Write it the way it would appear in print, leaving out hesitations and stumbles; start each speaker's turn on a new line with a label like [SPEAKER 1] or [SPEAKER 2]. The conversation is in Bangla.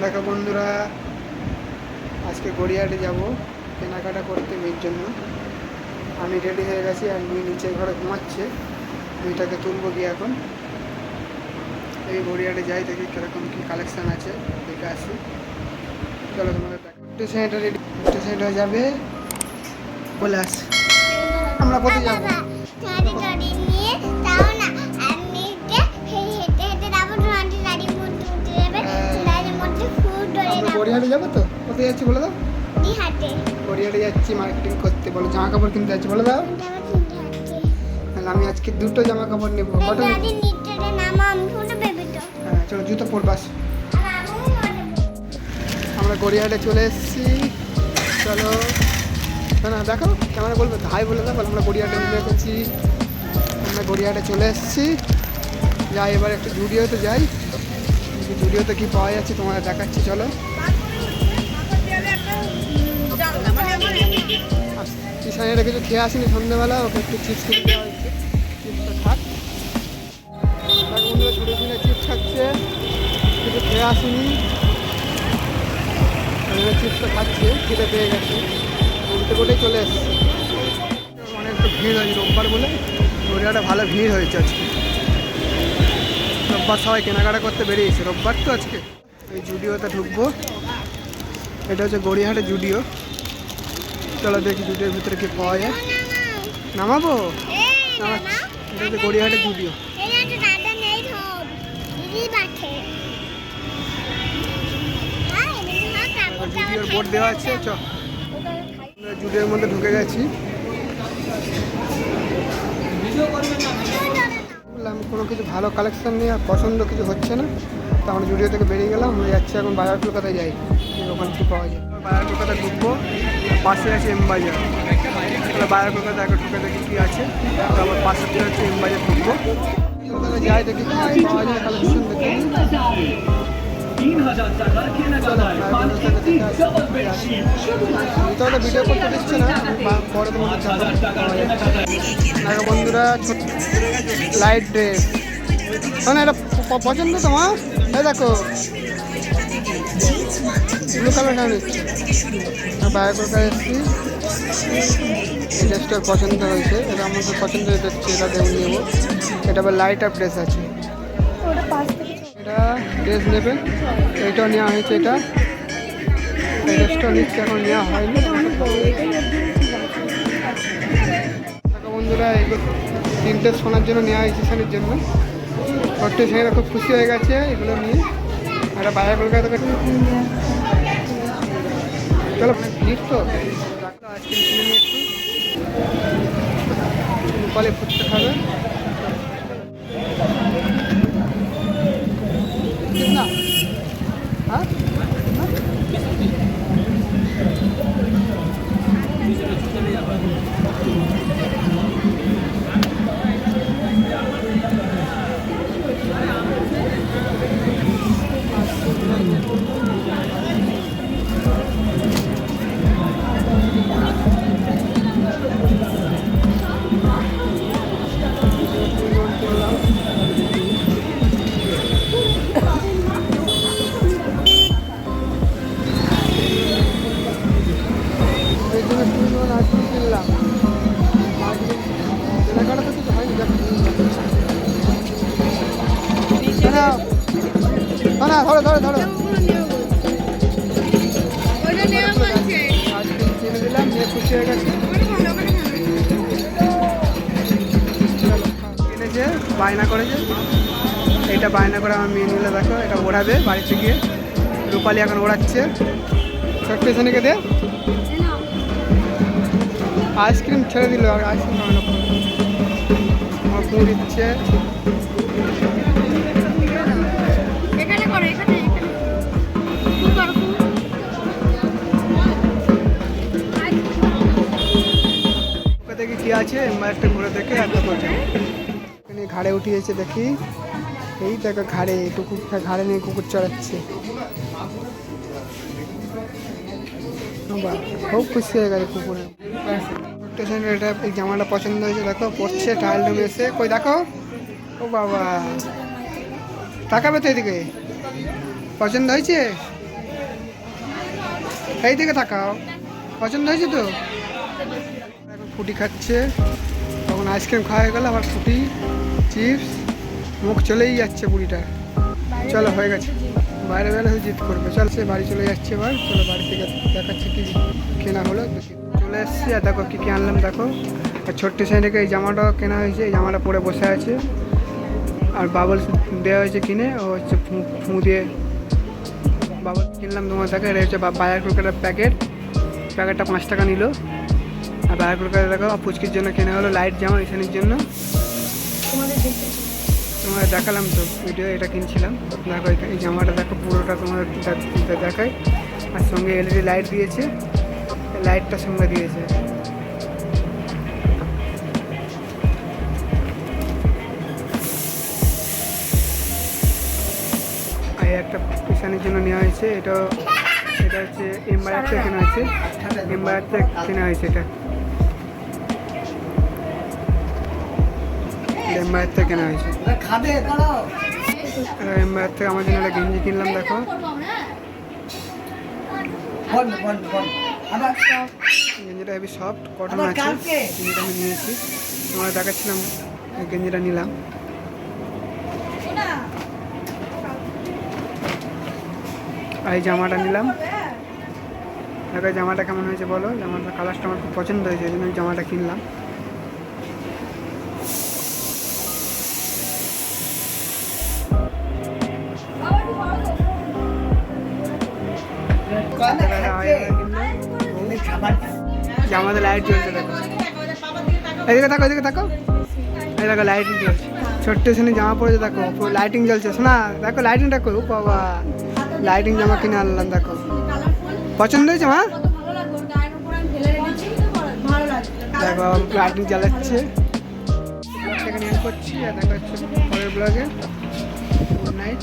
[SPEAKER 1] দেখো বন্ধুরা, আজকে গড়িয়াহাটে যাব কেনাকাটা করতে মেয়ের জন্য। আমি রেডি হয়ে গেছি আর মেয়ে নিচে ঘরে ঘুমাচ্ছে। মেয়েটাকে তুলবো গিয়ে এখন। এই গড়িয়াহাটে যাই, দেখি কীরকম কী কালেকশান আছে, দেখে আসি। চলো তোমাদের স্টেশনটা রেডি, স্টেশনটা যাবে বলে আস। আমরা কোথায় যাবো? গড়িয়াহাটে যাবো তো? কোথায় যাচ্ছি বলে দাও? গড়িয়াহাটে যাচ্ছি মার্কেটিং করতে। বলো জামা কাপড় কিনতে যাচ্ছি বলে দাও। তাহলে আমি আজকে দুটো জামা কাপড় নেবো। হ্যাঁ চলো, জুতো পরবাস। আমরা গড়িয়াহাটে চলে এসেছি। চলো না দেখো ক্যামেরা বলবে হাই বলে দাও। আমরা গড়িয়াহাটে নেমে এসেছি, আমরা গড়িয়াহাটে চলে এসেছি। যাই এবার একটু জুডিওতে যাই, জুডিওতে কি পাওয়া যাচ্ছে তোমাদের দেখাচ্ছি। চলো কিষানেরা কিছু খেয়ে আসিনি সন্ধ্যেবেলা, ওকে একটু চিপস কিনে দেওয়া হয়েছে। চিপসটা খাক। বন্ধুরা ছোটো ছেলে চিপস খাচ্ছে, কিছু খেয়ে আসিনি, চিপসটা খাচ্ছে, খেতে পেয়ে গেছে। উল্টে কোটেই চলে এসছে। অনেক একটু ভিড় হয়েছে রোববার বলে, গড়িয়াহাটে ভালো ভিড় হয়েছে আজকে। রোববার সবাই কেনাকাটা করতে বেরিয়েছে, রোববার তো আজকে। এই জুডিওতে ঢুকবো, এটা হচ্ছে গড়িয়াহাটে জুডিও। চলো দেখি জুডিওর ভিতরে কি পাওয়া যায়। নামাবো? এটা হচ্ছে গড়িয়াহাটে জুডিও। জুডিওর বোর্ড দেওয়া আছে। চ জুডিওর মধ্যে ঢুকে গেছি। বললাম কোনো কিছু ভালো কালেকশন নেই আর পছন্দ কিছু হচ্ছে না, তো আমরা জুডিও থেকে বেরিয়ে গেলাম। আমরা যাচ্ছি এখন বাজার কলকাতায় যাই, ওখানে কী পাওয়া যায়। বাজার কলকাতা ঢুকবো, পাশে আছে এম বাজার। তাহলে বাজার কলকাতা একটা ঢুকে দেখি কী আছে। আবার পাশে হচ্ছে এম বাজার ঢুকবো, কলকাতা যাই দেখি কী পাওয়া যায় কালেকশন দেখি। ভিডিও করতে দিচ্ছে না, পরে তোমাদের দেখো বন্ধুরা লাইট ড্রেস। মানে এটা পছন্দ তোমার? এই দেখো ব্লু কালার কেন নিচ্ছে? বাইরে করে এসেছি, এই ড্রেসটার পছন্দ হয়েছে। এটা আমাদের পছন্দ হচ্ছে, এটা দেখে নেবো। এটা আবার লাইট আপ ড্রেস আছে, এটা ড্রেস নেবে। এইটাও নেওয়া হয়েছে, এটা এই ড্রেসটাও নিচ্ছে, এখন নেওয়া হয়নি। বন্ধুরা এগুলো তিনটে শোনার জন্য নেওয়া হয়েছে, সেনের জন্য। ছোট্ট ছেলেরা খুব খুশি হয়ে গেছে এগুলো নিয়ে। একটা বাইরে কলকাতা চলো ভিড় তো আইসক্রিম কিনে নিয়ে একটু কলে ফুটতে খাবে না? হ্যাঁ ধরো ধরো ধরো কিনে দিলাম, নিয়ে খুশি হয়ে গেছে। কিনেছে, বায়না করেছে। এইটা বায়না করে আমার মেয়ে নিলে, দেখো এটা ওড়াবে বাড়িতে গিয়ে। রূপালি এখন ওড়াচ্ছে। স্টেশনে দে আইসক্রিম ছেড়ে দিল, আর আইসক্রিম আমার পুরো দিচ্ছে। দেখি কি আছে, একটা ঘুরে দেখে একটা করছে। এখানে ঘাড়ে উঠিয়েছে দেখি, এই দেখো ঘাড়ে কুকুরটা, ঘাড়ে নিয়ে কুকুর চড়াচ্ছে। খুব খুশি হয়ে গেছে কুকুরে। এটা এই জামাটা পছন্দ হয়েছে, দেখো পড়ছে ট্রায়াল রুমে এসে। কই দেখো, ও বাবা তাকাবে তো এদিকে। পছন্দ হয়েছে? এই দিকে তাকাও, পছন্দ হয়েছে তো? এখন ফুটি খাচ্ছে, তখন আইসক্রিম খাওয়া হয়ে গেল, আবার ফুটি চিপস, মুখ চলেই যাচ্ছে বুড়িটা। চলো হয়ে গেছে, বাইরে বেলা হয়ে জিদ করবে। চল সে বাড়ি চলে যাচ্ছে এবার। চলো বাড়ি থেকে দেখাচ্ছে কি কেনা হলো। চলে এসছি আর দেখো কী কী আনলাম দেখো। আর ছোট্ট সাইডে এই জামাটা কেনা হয়েছে, এই জামাটা পরে বসে আছে। আর বাবল দেওয়া হয়েছে কিনে, ও হচ্ছে ফু দিয়ে বাবল কিনলাম তোমার দেখো। এটা হচ্ছে বাজার কলকাতার প্যাকেটটা 5 টাকা নিল। আর বাজার কলকাতা দেখো পুচকির জন্য কেনা হলো লাইট জামা ঈশানির জন্য। তোমার দেখালাম তো ভিডিও, এটা কিনছিলাম দেখো। এই জামাটা দেখো পুরোটা তোমার দেখায়। আর সঙ্গে এলইডি লাইট দিয়েছে, লাইটটার সঙ্গে দিয়েছে। আর একটা ঈশানির জন্য নেওয়া হয়েছে, এটা হচ্ছে এমবাজার থেকে কেনা হয়েছে, এমবাজার থেকে কেনা হয়েছে। এটা এমবাজার থেকে কেনা হয়েছে। এমবাজার থেকে আমার জন্য একটা গেঞ্জি কিনলাম দেখো। গেঞ্জিটা হেবি সফট কটন আছে, গেঞ্জিটা আমি নিয়েছি। তোমার দেখাচ্ছিলাম গেঞ্জিটা নিলাম। আর এই জামাটা নিলাম দেখো। জামাটা কেমন হয়েছে বলো? জামাটা কালারটা আমার খুব পছন্দ হয়েছে, এই জন্য আমি জামাটা কিনলাম। জামাতে লাইট জ্বলছে দেখো, এদিকে তাকো, এদিকে তাকো। এই দেখো লাইটিং জ্বলছে, ছোট্ট শুনে জামা পড়েছে দেখো, পুরো লাইটিং জ্বলছে। শোনা দেখো লাইটিংটা করো বাবা, লাইটিং জামা কিনে আনলাম দেখো। পছন্দ হয়েছে মা? দেখো লাইটিং জ্বালাচ্ছে। ব্লগটাকে নিয়ে করছি আর দেখা হচ্ছে পরের ব্লগে। Good night.